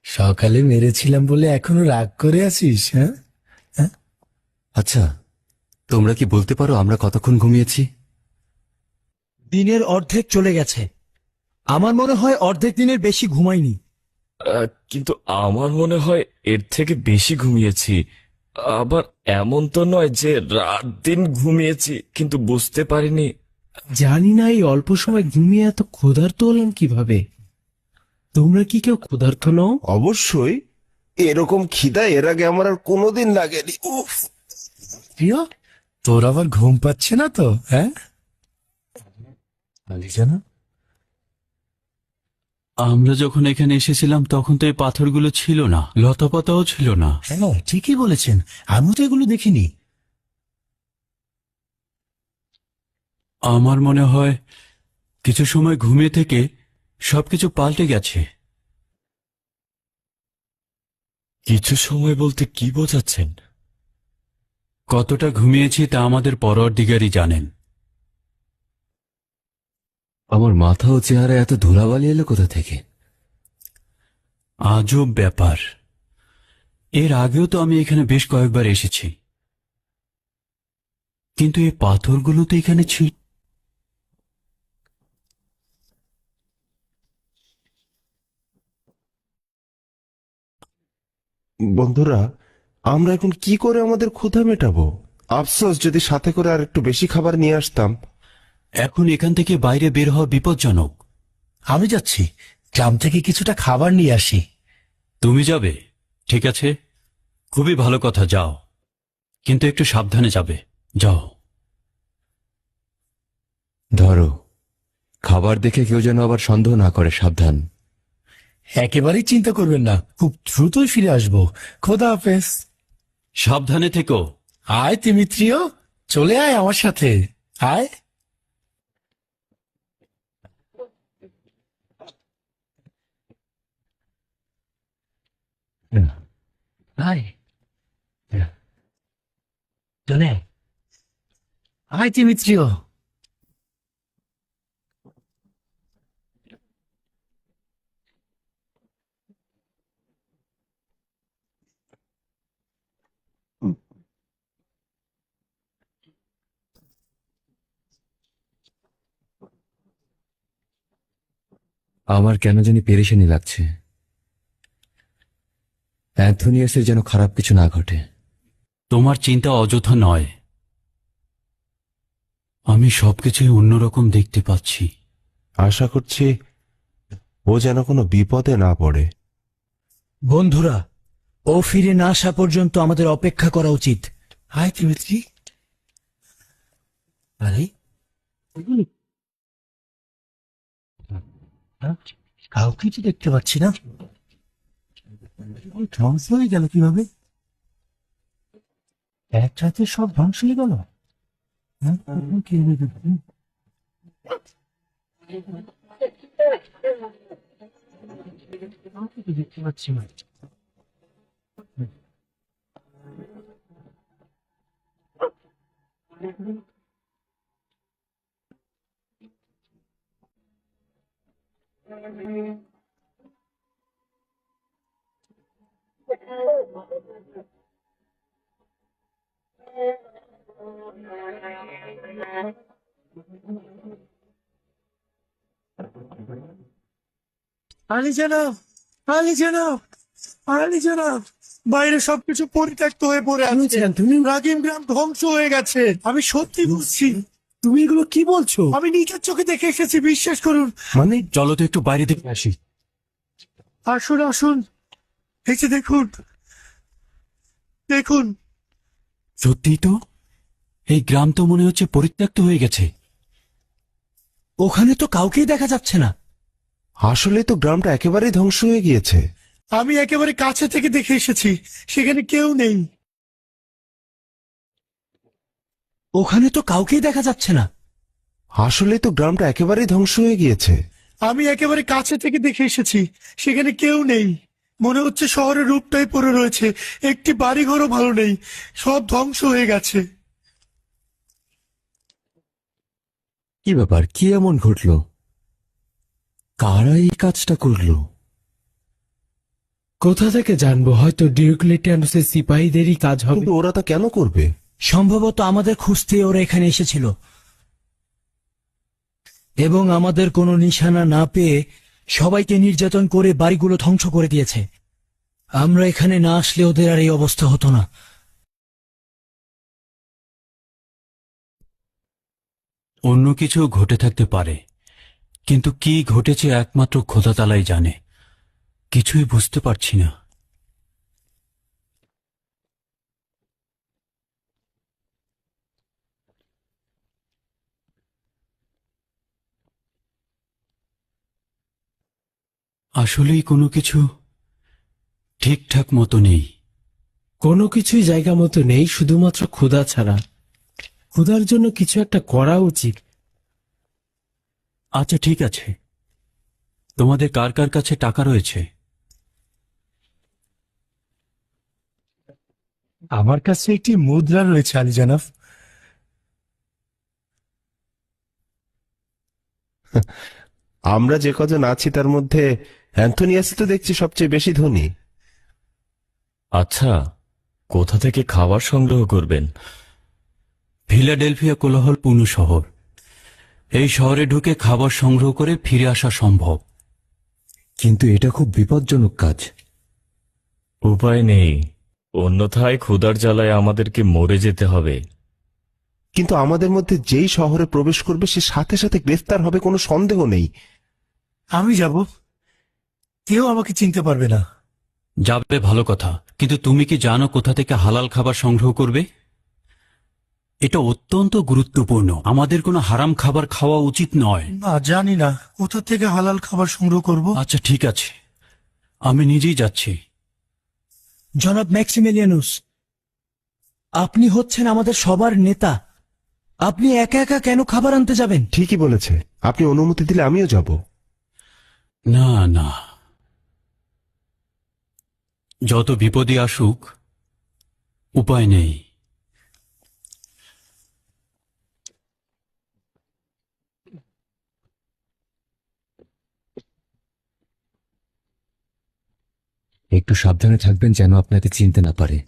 সকালে মেরেছিলাম বলে এখনো রাগ করে আছিস? হ্যাঁ, হ্যাঁ? আচ্ছা, তোমরা কি বলতে পারো আমরা কতক্ষণ ঘুমিয়েছি? দিনের অর্ধেক চলে গেছে। আমার মনে হয় অর্ধেক দিনের বেশি ঘুমাইনি। কিন্তু আমার মনে হয় এর থেকে বেশি ঘুমিয়েছি। আবার এমন তো নয় যে রাত দিন ঘুমিয়েছি কিন্তু বুঝতে পারিনি। জানি না এই অল্প সময় ঘুমিয়ে এত ক্ষুধার্ত হলাম কিভাবে। তোমরা কি কেউ ক্ষুধার্ত নও? অবশ্যই। এরকম খিদা এর আগে আমার আর কোনোদিন লাগেনি। উফ। প্রিয়, তোর আবার ঘুম পাচ্ছে না তো? হ্যাঁ, জানা। আমরা যখন এখানে এসেছিলাম তখন তো এই পাথরগুলো ছিল না, লতাপাতাও ছিল না। হ্যাঁ, ঠিকই বলেছেন। আমি তো এগুলো দেখিনি। আমার মনে হয় কিছু সময় ঘুমিয়ে থেকে সবকিছু পাল্টে গেছে। কিছু সময় বলতে কি বোঝাচ্ছেন? কতটা ঘুমিয়েছি তা আমাদের পরওয়ারদিগারই জানেন। আমার মাথা ও চেহারা এত ধুলাবালি এলো কোথা থেকে? আজব ব্যাপার। এর আগেও তো আমি এখানে বেশ কয়েকবার এসেছি, কিন্তু এই পাথরগুলো তো এখানে ছিল। বন্ধুরা, আমরা এখন কি করে আমাদের ক্ষুধা মেটাবো? আফসোস, যদি সাথে করে আর একটু বেশি খাবার নিয়ে আসতাম। এখন এখান থেকে বাইরে বের হওয়া বিপজ্জনক। আমি যাচ্ছি, গ্রাম থেকে কিছুটা খাবার নিয়ে আসি। তুমি যাবে? ঠিক আছে, খুবই ভালো কথা, যাও, কিন্তু একটু সাবধানে যাবে। যাও। ধরো, খাবার দেখে কেউ যেন আবার সন্দেহ না করে, সাবধান। একেবারেই চিন্তা করবেন না, খুব দ্রুতই ফিরে আসবো। খোদা হাফেজ। সাবধানে থেকো। আয় তিমিত্রিয়, চলে আয় আমার সাথে। আয়। আয়, চলে আয়। আয় তিমিত্রিয়। আমার কেন জানি পেরেশানি লাগছে। অ্যান্থোনিয়াসের যেন খারাপ কিছু না ঘটে। তোমার চিন্তা অযথা নয়, আমি সবকিছুই অন্যরকম দেখতে পাচ্ছি। আশা করছি ও যেন কোনো বিপদে না পড়ে। বন্ধুরা, ও ফিরে না আসা পর্যন্ত আমাদের অপেক্ষা করা উচিত। আয় তিমিত্রি। আরে, হ্যাঁ, কাউকে তো দেখতে পাচ্ছি না। ধ্বংস হয়ে গেল কিভাবে? এক রাতে সব ধ্বংস হয়ে গেল। হ্যাঁ, কিভাবে দেখছি? কাউকে তো দেখতে পাচ্ছি না। আলী জনাব, আলী জনাব, আলী জনাব, বাইরে সবকিছু পরিত্যক্ত হয়ে পড়ে আছে। তুমি রাগিম গ্রাম ধ্বংস হয়ে গেছে। আমি সত্যি বলছি, তুমি এগুলো কি বলছো? আমি নিজের চোখে দেখে এসেছি, বিশ্বাস করুন। মানে চলো তো একটু বাইরে থেকে আসি। আসুন আসুন, এই যে দেখুন, দেখুন। সত্যিই তো, এই গ্রাম তো মনে হচ্ছে পরিত্যক্ত হয়ে গেছে। ওখানে তো কাউকেই দেখা যাচ্ছে না। আসলে তো গ্রামটা একেবারেই ধ্বংস হয়ে গিয়েছে। আমি একেবারে কাছে থেকে দেখে এসেছি, সেখানে কেউ নেই। ওখানে তো কাউকেই দেখা যাচ্ছে না। আসলে তো গ্রামটা একেবারেই ধ্বংস হয়ে গিয়েছে। আমি একেবারে কাছে থেকে দেখে এসেছি, সেখানে কেউ নেই। মনে হচ্ছে শহরের রূপটাই পড়ে রয়েছে, একটি বাড়িঘরও ভালো নেই, সব ধ্বংস হয়ে গেছে। কি ব্যাপার, কি এমন ঘটলো? কারা এই কাজটা করলো? কোথা থেকে জানবো? হয়তো ডিওক্লেটিয়ানুসের সিপাহীদেরই কাজ হবে। কিন্তু ওরা তা কেন করবে? সম্ভবত আমাদের খুঁজতে ওরা এখানে এসেছিল এবং আমাদের কোনো নিশানা না পেয়ে সবাইকে নির্যাতন করে বাড়িগুলো ধ্বংস করে দিয়েছে। আমরা এখানে না আসলে ওদের আর এই অবস্থা হতো না। অন্য কিছু ঘটে থাকতে পারে, কিন্তু কি ঘটেছে একমাত্র খোদা তালাই জানে। কিছুই বুঝতে পারছি না। আসলেই কোনো কিছু ঠিকঠাক মতো নেই। কোনো কিছুই জায়গা মতো নেই, শুধুমাত্র ক্ষুধা ছাড়া। ক্ষুধার জন্য কিছু একটা করা উচিত। আচ্ছা ঠিক আছে, তোমাদের কার কার কাছে টাকা রয়েছে? আমার কাছে একটি মুদ্রা রয়েছে আলী জানাব। আমরা যে কজন আছি তার মধ্যে অ্যান্থোনিয়াসই তো দেখছি সবচেয়ে বেশি ধনী। আচ্ছা, কোথা থেকে খাবার সংগ্রহ করবেন? ফিলাডেলফিয়া কোলাহলপূর্ণ শহর। এই শহরে ঢুকে খাবার সংগ্রহ করে ফিরে আসা সম্ভব। কিন্তু এটা খুব বিপজ্জনক কাজ। উপায় নেই, অন্যথায় ক্ষুধার জ্বালায় আমাদেরকে মরে যেতে হবে। কিন্তু আমাদের মধ্যে যেই শহরে প্রবেশ করবে সে সাথে সাথে গ্রেফতার হবে, কোনো সন্দেহ নেই। আমি যাব, কেউ আমাকে চিনতে পারবে না। যাবে ভালো কথা, কিন্তু তুমি কি জানো কোথা থেকে হালাল খাবার সংগ্রহ করবে? এটা অত্যন্ত গুরুত্বপূর্ণ। আমাদের কোনো হারাম খাবার খাওয়া উচিত নয়। না, জানি না কোথা থেকে হালাল খাবার সংগ্রহ করব। আচ্ছা ঠিক আছে, আমি নিজেই যাচ্ছি। জনাব ম্যাক্সিমিলিয়ানুস, আপনি হচ্ছেন আমাদের সবার নেতা। আপনি একা একা কেন খাবার আনতে যাবেন? ঠিকই বলেছে, আপনি অনুমতি দিলে আমিও যাব। না না, যত বিপদই আসুক উপায় নেই। একটু সাবধানে থাকবেন যেন আপনাকে চিনতে না পারে।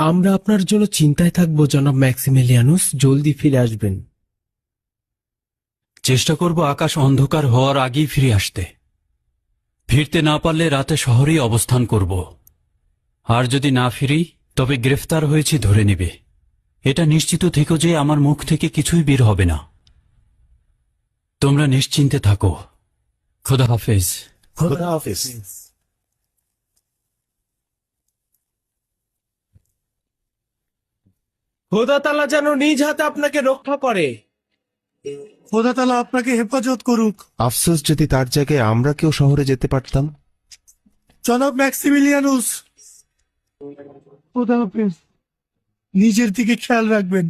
আমরা আপনার জন্য চিন্তায় থাকবো জনাব ম্যাক্সিমিলিয়ানুস, জলদি ফিরে আসবেন। চেষ্টা করব আকাশ অন্ধকার হওয়ার আগেই ফিরে আসতে। ফিরতে না পারলে রাতে শহরেই অবস্থান করব। আর যদি না ফিরি তবে গ্রেফতার হয়েছি ধরে নেবে। এটা নিশ্চিত থেকো যে আমার মুখ থেকে কিছুই বের হবে না। তোমরা নিশ্চিন্তে থাকো। খোদা হাফেজ। খোদা হাফেজ। খোদা তাআলা যেন নিজ হাতে আপনাকে রক্ষা করে। খোদা তাআলা আপনাকে হেফাজত করুক। আফসোস যদি তার জায়গায় আমরা কেউ শহরে যেতে পারতাম। জনাব ম্যাক্সিমিলিয়ানুস, খোদা হাফেজ। নিজের দিকে খেয়াল রাখবেন।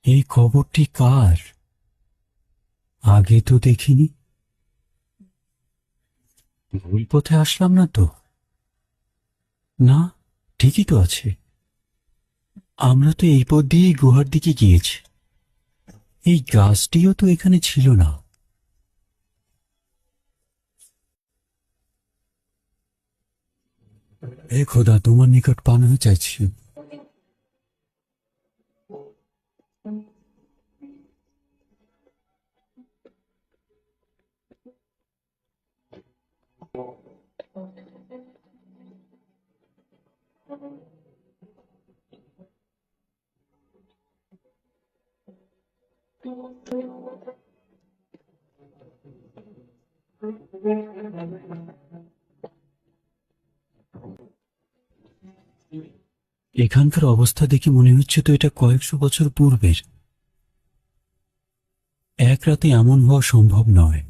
এই খবরটি কার? আগে তো দেখিনি। ভুল পথে আসলাম না তো? না, ঠিকই তো আছে। আমরা তো এই পথ দিয়েই গুহার দিকে গিয়েছি। এই গাছটিও তো এখানে ছিল না। এ খোদা, তোমার নিকট পানা চাইছি। এখানকার অবস্থা দেখে মনে হচ্ছে তো এটা কয়েকশো বছর পূর্বের। এক রাতে এমন হওয়া সম্ভব নয়।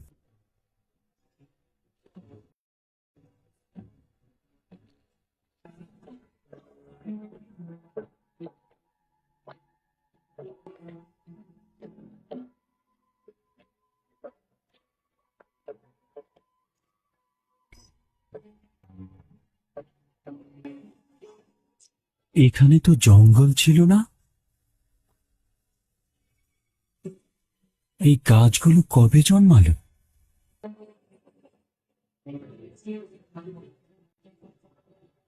এখানে তো জঙ্গল ছিল না। এই গাছগুলো কবে জন্মালো?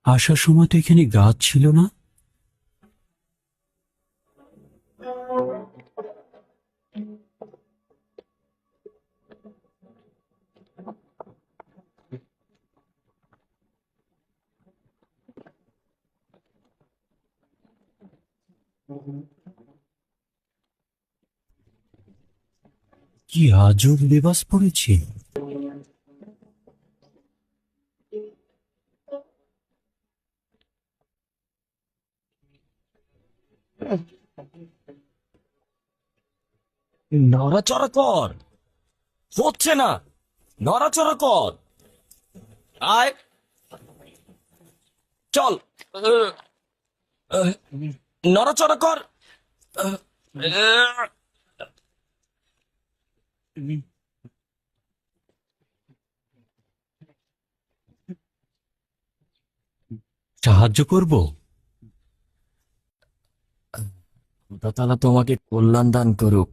আসার সময় তো এখানে গাছ ছিল না। কি আজব লেবাস পড়েছে। নড়াচড়া কর, হচ্ছে না, নড়াচড়া কর, আয়, চল, নড়াচড়া কর। সাহায্য করব? খোদা তোমাকে কল্যাণ দান করুক।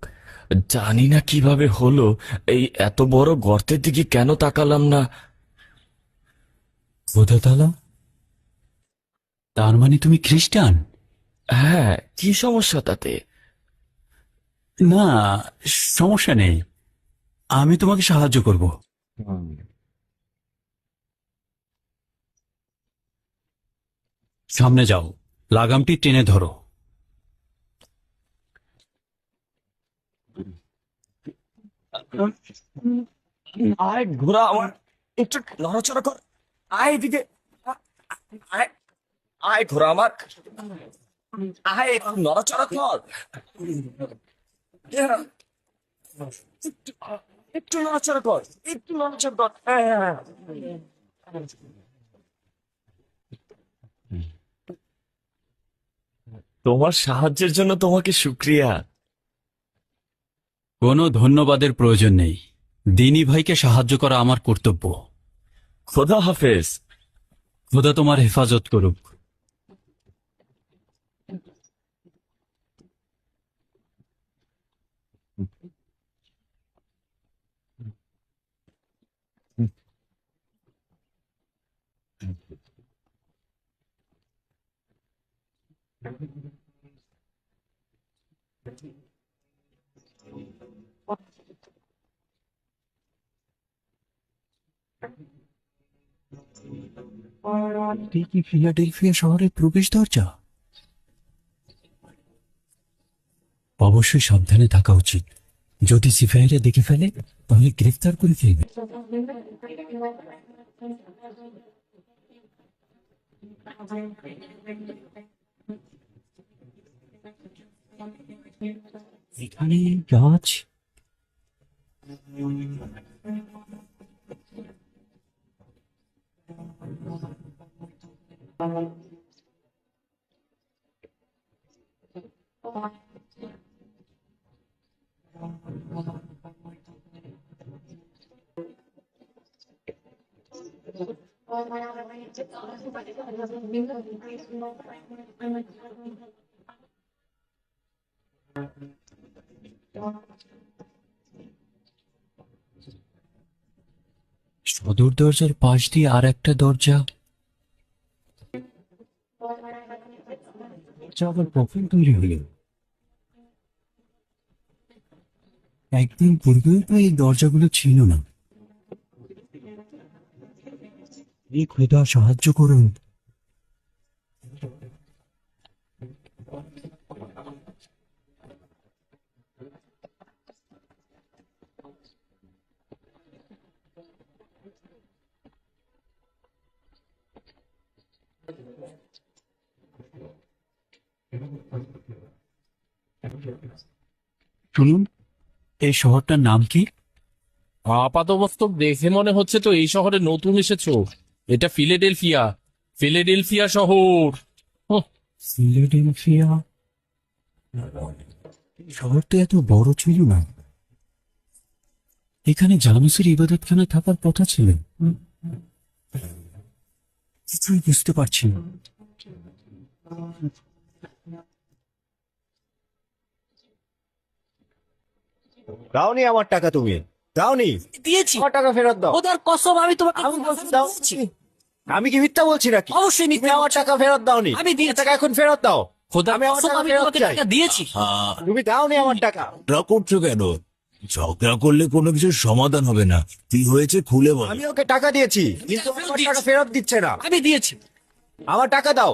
জানি না কিভাবে হলো, এই এত বড় গর্তের দিকে কেন তাকালাম না। খোদা তাআলা, তার মানে তুমি খ্রিস্টান? হ্যাঁ, কি সমস্যা তাতে? না, সমস্যা নেই, আমি তোমাকে সাহায্য করব। সামনে যাও, লাগামটি টেনে ধরো। আয় ঘোড়া আমার, একটু নড়াচড়া কর, আয় এদিকে, আয়, আয় ঘোড়া আমার, আয় একটু নড়াচড়া কর, একটু নড়াচড়া কর, একটু নড়াচড়া কর। হ্যাঁ। তোমার সাহায্যের জন্য তোমাকে শুক্রিয়া। কোনো ধন্যবাদের প্রয়োজন নেই, দিনী ভাইকে সাহায্য করা আমার কর্তব্য। খোদা হাফেজ। খোদা তোমার হেফাজত করুক। এটাই কি ফিলাডেলফিয়া শহরের প্রবেশ দরজা? অবশ্যই সাবধানে থাকা উচিত, যদি সিপাহীরা দেখে ফেলে তাহলে গ্রেফতার করে ফেলবে। এখানে গাছ, সদর দরজার পাশ দিয়ে আর একটা দরজা। আবার কখন তৈরি হলো? একদিন পূর্বেও তো এই দরজাগুলো ছিল না। এই খোদা সাহায্য করুন। শুনুন, এই শহরটার নাম কি? আপাতবাস্তব দেখে মনে হচ্ছে তো এই শহরে নতুন এসেছো। এটা ফিলাডেলফিয়া, ফিলাডেলফিয়া শহর। ফিলাডেলফিয়া শহরটা এত বড় ছিল না। এখানে জানুসের ইবাদতখানা থাকার কথা ছিল। কিছুই বুঝতে পারছি না। দাওনি আমার টাকা, তুমি দাওনি দিয়েছি। আমার টাকা ফেরত দাও। খোদার কসম আমি তোমাকে আমি বলছি দাও। আমি কি মিথ্যা বলছি নাকি? অবশ্যই তুমি মিথ্যা আমার টাকা ফেরত দাওনি। আমি দিয়েছি। টাকা এখন ফেরত দাও। খোদার আমি আমার কসম টাকা আমি ফেরত তোমাকে চাই। টাকা দিয়েছি। তুমি দাওনি আমার টাকা। ঝগড়া করছো কেন? ঝগড়া করলে কোনো কিছুর সমাধান হবে না। কি হয়েছে খুলে বল। আমি ওকে টাকা দিয়েছি, কিন্তু ও আমার টাকা ফেরত দিচ্ছে না। আমি দিয়েছি। আমার টাকা দাও,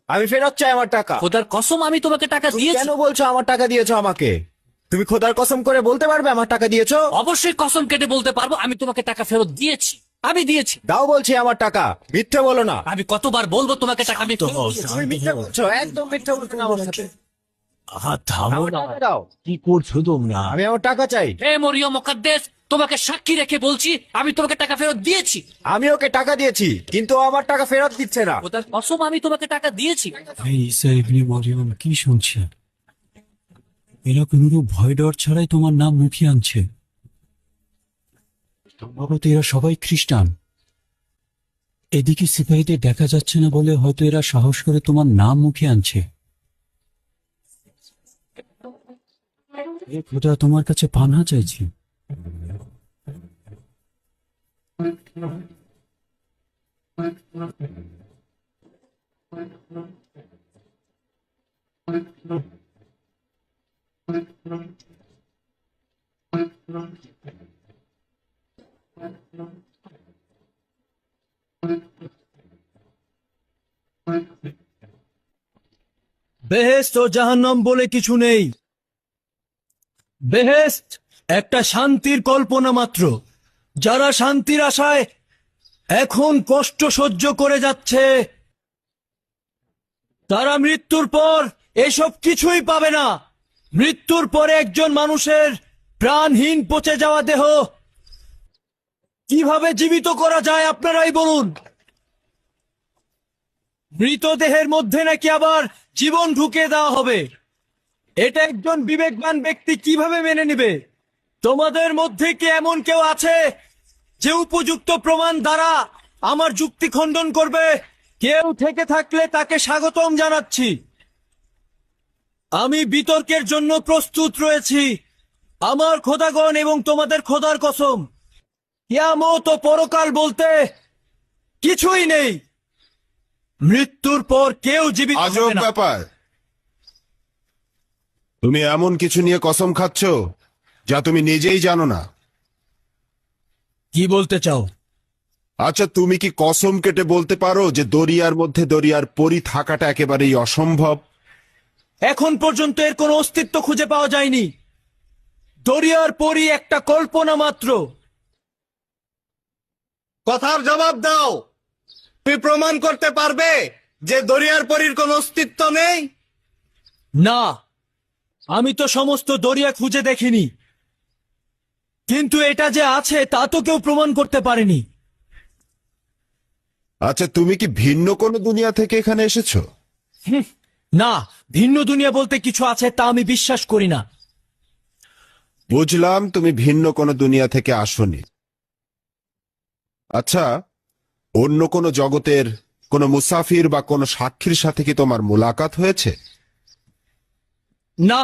আমি ফেরত চাই আমার টাকা। খোদার কসম আমি তোমাকে টাকা তুমি দিয়েছি। কেন বলছো আমার টাকা দিয়েছো আমাকে? তুমি খোদার কসম করে বলতে পারবে আমার টাকা দিয়েছো? অবশ্যই কসম কেটে বলতে পারবো আমি তোমাকে টাকা ফেরত দিয়েছি। আমি দিয়েছি। দাও বলছি আমার টাকা, মিথ্যে বলো না। আমি কতবার বলবো তোমাকে টাকা আমি ফেরত দিয়েছি। তুমি মিথ্যে বলছো, একদম মিথ্যে বলছো না আমার সাথে। থামো আমার না। টাকা দাও, কি করছো তোমরা? আমি আমার টাকা চাই। হে মরিয়ম মুকাদ্দেস, তোমাকে সাক্ষী রেখে বলছি আমি তোমাকে টাকা ফেরত দিয়েছি। আমি ওকে টাকা দিয়েছি, কিন্তু ও আমার টাকা ফেরত দিচ্ছে না। খোদার কসম আমি তোমাকে টাকা দিয়েছি। এই ঈসা ইবনে মরিয়ম, কি শুনছে? এরা কোনরূপ ভয় ডর ছাড়াই তোমার নাম মুখে আনছে। সম্ভবত এরা সবাই খ্রিস্টান। এদিকে সিপাহীদের দেখা যাচ্ছে না বলে হয়তো এরা সাহস করে তোমার নাম মুখে আনছে। এ খোদা, তোমার কাছে পানাহ চাইছি। বেহেশত ও জাহান্নাম বলে কিছু নেই। বেহেশত একটা শান্তির কল্পনা মাত্র। যারা শান্তির আশায় এখন কষ্ট সহ্য করে যাচ্ছে, তারা মৃত্যুর পর এসব কিছুই পাবে না। মৃত্যুর পরে একজন মানুষের প্রাণহীন পচে যাওয়া দেহ কিভাবে জীবিত করা যায় আপনারাই বলুন। মৃতদেহের মধ্যে নাকি আবার জীবন ঢুকিয়ে দেওয়া হবে। এটা একজন বিবেকবান ব্যক্তি কিভাবে মেনে নেবে? তোমাদের মধ্যে কি এমন কেউ আছে যে উপযুক্ত প্রমাণ দ্বারা আমার যুক্তি খণ্ডন করবে? কেউ থেকে থাকলে তাকে স্বাগতম জানাচ্ছি। আমি বিতর্কের জন্য প্রস্তুত রয়েছি। আমার খোদাগণ এবং তোমাদের খোদার কসম, কিয়ামত ও পরকাল বলতে কিছুই নেই। মৃত্যুর পর কেউ জীবিত আজব হবে না। ব্যাপার। তুমি এমন কিছু নিয়ে কসম খাচ্ছ যা তুমি নিজেই জানো না। কি বলতে চাও? আচ্ছা, তুমি কি কসম কেটে বলতে পারো যে দরিয়ার মধ্যে দরিয়ার পরি থাকাটা একেবারেই অসম্ভব? এখন পর্যন্ত এর কোনো অস্তিত্ব খুঁজে পাওয়া যায়নি। দরিয়ার পরি একটা কল্পনা মাত্র। কথার জবাব দাও। তুমি প্রমাণ করতে পারবে যে দরিয়ার পরীর কোনো অস্তিত্ব নেই? না, আমি তো সমস্ত দরিয়া খুঁজে দেখিনি, কিন্তু এটা যে আছে তা তো কেউ প্রমাণ করতে পারেনি। আচ্ছা, তুমি কি ভিন্ন কোনো দুনিয়া থেকে এখানে এসেছো? না, ভিন্ন দুনিয়া বলতে কিছু আছে তা আমি বিশ্বাস করি না। বুঝলাম, তুমি ভিন্ন কোনো দুনিয়া থেকে আসোনি। আচ্ছা, অন্য কোনো জগতের কোনো মুসাফির বা কোনো সাক্ষীর সাথে কি তোমার মোলাকাত হয়েছে? না,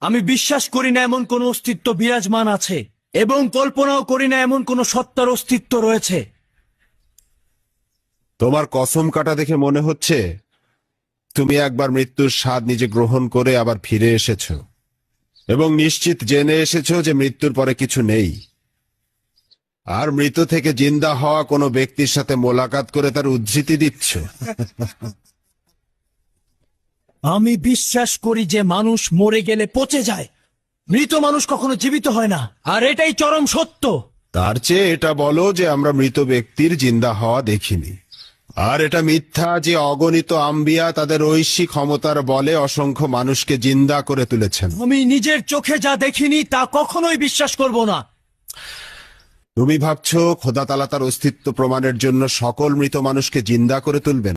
আমি বিশ্বাস করি না এমন কোনো অস্তিত্ব বিরাজমান আছে, এবং কল্পনাও করি না এমন কোনো সত্তার অস্তিত্ব রয়েছে। তোমার কসম কাটা দেখে মনে হচ্ছে তুমি একবার মৃত্যুর স্বাদ নিজে গ্রহণ করে আবার ফিরে এসেছো, এবং নিশ্চিত জেনে এসেছো যে মৃত্যুর পরে কিছু নেই। আর মৃত থেকে জিন্দা হওয়া কোনো ব্যক্তির সাথে মোলাকাত করে তার উদ্ধৃতি দিচ্ছ। আমি বিশ্বাস করি যে মানুষ মরে গেলে পচে যায়, মৃত মানুষ কখনো জীবিত হয় না, আর এটাই চরম সত্য। তার চেয়ে এটা বলো যে আমরা মৃত ব্যক্তির জিন্দা হওয়া দেখিনি। আর এটা মিথ্যা যে অগণিত আম্বিয়া তাদের ঐশী ক্ষমতার বলে অসংখ্য মানুষকে জিন্দা করে তুলেছেন। আমি নিজের চোখে যা দেখিনি তা কখনোই বিশ্বাস করব না। তুমি ভাবছো খোদা তাআলা তার অস্তিত্ব প্রমাণের জন্য সকল মৃত মানুষকে জিন্দা করে তুলবেন?